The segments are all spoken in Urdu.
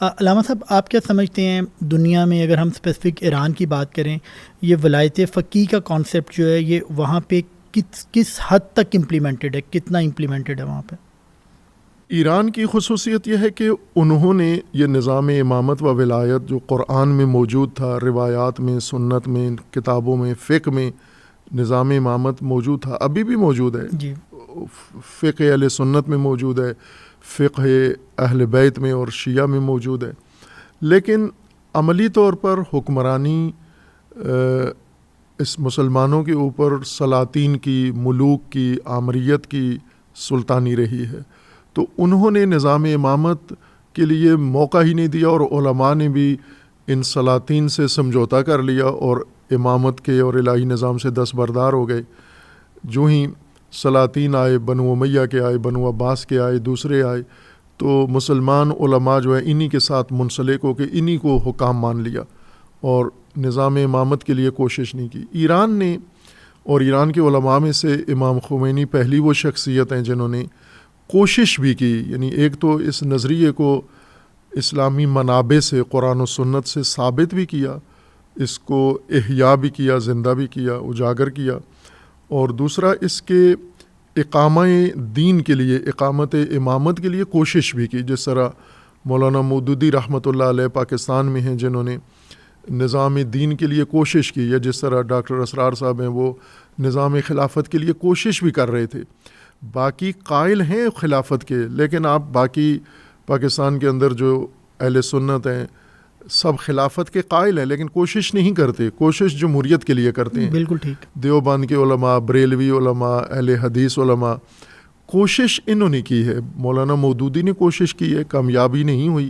علامہ صاحب، آپ کیا سمجھتے ہیں دنیا میں، اگر ہم اسپیسیفک ایران کی بات کریں، یہ ولایت فقیہ کا کانسیپٹ جو ہے یہ وہاں پہ کس حد تک امپلیمنٹڈ ہے، کتنا امپلیمنٹڈ ہے وہاں پہ؟ ایران کی خصوصیت یہ ہے کہ انہوں نے یہ نظام امامت و ولایت جو قرآن میں موجود تھا، روایات میں، سنت میں، کتابوں میں، فقہ میں نظام امامت موجود تھا، ابھی بھی موجود ہے، جی، فقہ اہل سنت میں موجود ہے، فقہ اہل بیت میں اور شیعہ میں موجود ہے، لیکن عملی طور پر حکمرانی اس مسلمانوں کے اوپر سلاطین کی، ملوک کی، آمریت کی سلطانی رہی ہے، تو انہوں نے نظام امامت کے لیے موقع ہی نہیں دیا، اور علماء نے بھی ان سلاطین سے سمجھوتا کر لیا اور امامت کے اور الہی نظام سے دستبردار ہو گئے۔ جو ہی سلاطین آئے، بنو امیہ کے آئے، بنو عباس کے آئے، دوسرے آئے، تو مسلمان علماء جو ہے انہی کے ساتھ منسلک ہو کے انہی کو حکام مان لیا اور نظام امامت کے لیے کوشش نہیں کی۔ ایران نے، اور ایران کے علماء میں سے امام خمینی پہلی وہ شخصیت ہیں جنہوں نے کوشش بھی کی، یعنی ایک تو اس نظریے کو اسلامی منابع سے، قرآن و سنت سے ثابت بھی کیا، اس کو احیاء بھی کیا، زندہ بھی کیا، اجاگر کیا، اور دوسرا اس کے اقامہ دین کے لیے، اقامت امامت کے لیے کوشش بھی کی، جس طرح مولانا مودودی رحمۃ اللہ علیہ پاکستان میں ہیں جنہوں نے نظام دین کے لیے کوشش کی، یا جس طرح ڈاکٹر اسرار صاحب ہیں وہ نظام خلافت کے لیے کوشش بھی کر رہے تھے۔ باقی قائل ہیں خلافت کے، لیکن آپ باقی پاکستان کے اندر جو اہل سنت ہیں سب خلافت کے قائل ہیں، لیکن کوشش نہیں کرتے، کوشش جمہوریت کے لیے کرتے ہیں۔ بالکل ٹھیک۔ دیوبند کے علماء، بریلوی علماء، اہل حدیث علماء، کوشش انہوں نے کی ہے۔ مولانا مودودی نے کوشش کی ہے، کامیابی نہیں ہوئی۔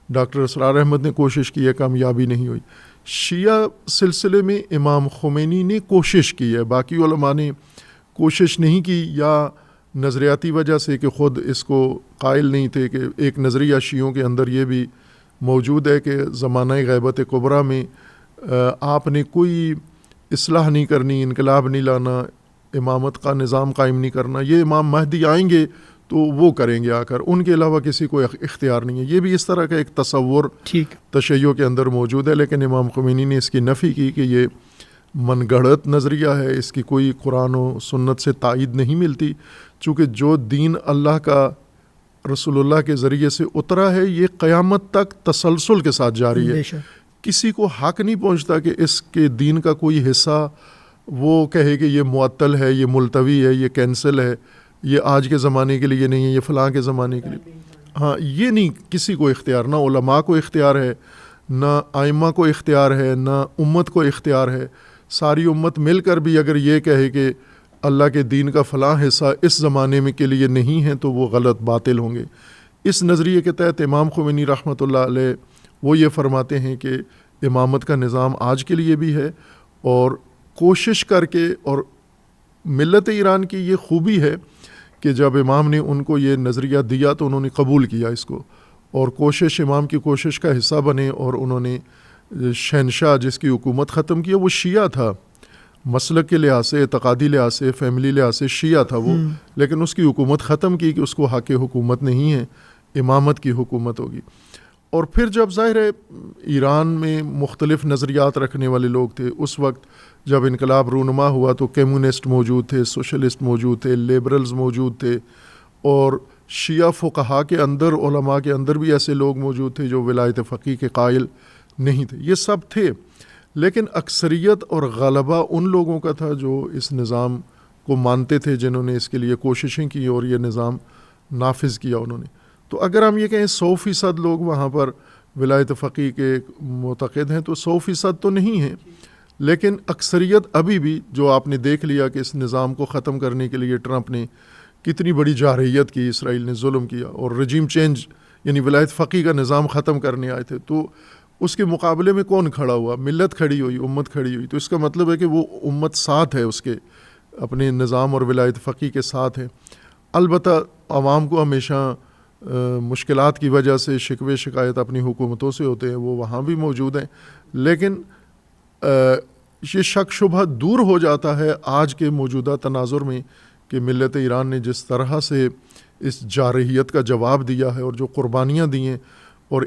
ڈاکٹر اسرار احمد نے کوشش کی ہے، کامیابی نہیں ہوئی۔ شیعہ سلسلے میں امام خمینی نے کوشش کی ہے، باقی علماء نے کوشش نہیں کی، یا نظریاتی وجہ سے کہ خود اس کو قائل نہیں تھے۔ کہ ایک نظریہ شیعوں کے اندر یہ بھی موجود ہے کہ زمانہ غیبت کبریٰ میں آپ نے کوئی اصلاح نہیں کرنی، انقلاب نہیں لانا، امامت کا نظام قائم نہیں کرنا، یہ امام مہدی آئیں گے تو وہ کریں گے آ کر، ان کے علاوہ کسی کو اختیار نہیں ہے۔ یہ بھی اس طرح کا ایک تصور تشیع کے اندر موجود ہے، لیکن امام خمینی نے اس کی نفی کی کہ یہ من گھڑت نظریہ ہے، اس کی کوئی قرآن و سنت سے تائید نہیں ملتی، چونکہ جو دین اللہ کا رسول اللہ کے ذریعے سے اترا ہے یہ قیامت تک تسلسل کے ساتھ جاری ہے۔ کسی کو حق نہیں پہنچتا کہ اس کے دین کا کوئی حصہ وہ کہے کہ یہ معطل ہے، یہ ملتوی ہے، یہ کینسل ہے، یہ آج کے زمانے کے لیے نہیں ہے، یہ فلاں کے زمانے کے لیے۔ ہاں، یہ نہیں کسی کو اختیار، نہ علماء کو اختیار ہے، نہ ائمہ کو اختیار ہے، نہ امت کو اختیار ہے۔ ساری امت مل کر بھی اگر یہ کہے کہ اللہ کے دین کا فلاں حصہ اس زمانے میں کے لیے نہیں ہے تو وہ غلط، باطل ہوں گے۔ اس نظریے کے تحت امام خمینی رحمۃ اللہ علیہ وہ یہ فرماتے ہیں کہ امامت کا نظام آج کے لیے بھی ہے، اور کوشش کر کے، اور ملت ایران کی یہ خوبی ہے کہ جب امام نے ان کو یہ نظریہ دیا تو انہوں نے قبول کیا اس کو، اور کوشش، امام کی کوشش کا حصہ بنے، اور انہوں نے شہنشاہ جس کی حکومت ختم کیا وہ شیعہ تھا، مسلک کے لحاظ سے، اعتقادی لحاظ سے، فیملی لحاظ سے شیعہ تھا وہ، لیکن اس کی حکومت ختم کی کہ اس کو حق حکومت نہیں ہے، امامت کی حکومت ہوگی۔ اور پھر جب ظاہر ہے ایران میں مختلف نظریات رکھنے والے لوگ تھے، اس وقت جب انقلاب رونما ہوا تو کمیونسٹ موجود تھے، سوشلسٹ موجود تھے، لیبرلز موجود تھے، اور شیعہ فقہا کے اندر، علماء کے اندر بھی ایسے لوگ موجود تھے جو ولایت فقیہ کے قائل نہیں تھے۔ یہ سب تھے، لیکن اکثریت اور غلبہ ان لوگوں کا تھا جو اس نظام کو مانتے تھے، جنہوں نے اس کے لیے کوششیں کی اور یہ نظام نافذ کیا انہوں نے۔ تو اگر ہم یہ کہیں 100% لوگ وہاں پر ولایت فقیہ کے معتقد ہیں تو 100% تو نہیں ہیں، لیکن اکثریت ابھی بھی، جو آپ نے دیکھ لیا کہ اس نظام کو ختم کرنے کے لیے ٹرمپ نے کتنی بڑی جارحیت کی، اسرائیل نے ظلم کیا، اور رجیم چینج یعنی ولایت فقیہ کا نظام ختم کرنے آئے تھے، تو اس کے مقابلے میں کون کھڑا ہوا؟ ملت کھڑی ہوئی، امت کھڑی ہوئی۔ تو اس کا مطلب ہے کہ وہ امت ساتھ ہے، اس کے اپنے نظام اور ولایت فقیہ کے ساتھ ہے۔ البتہ عوام کو ہمیشہ مشکلات کی وجہ سے شکوے شکایت اپنی حکومتوں سے ہوتے ہیں، وہ وہاں بھی موجود ہیں، لیکن یہ شک شبہ دور ہو جاتا ہے آج کے موجودہ تناظر میں کہ ملت ایران نے جس طرح سے اس جارحیت کا جواب دیا ہے اور جو قربانیاں دی ہیں اور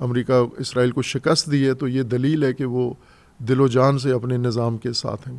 امریکہ اسرائیل کو شکست دی ہے، تو یہ دلیل ہے کہ وہ دل و جان سے اپنے نظام کے ساتھ ہیں۔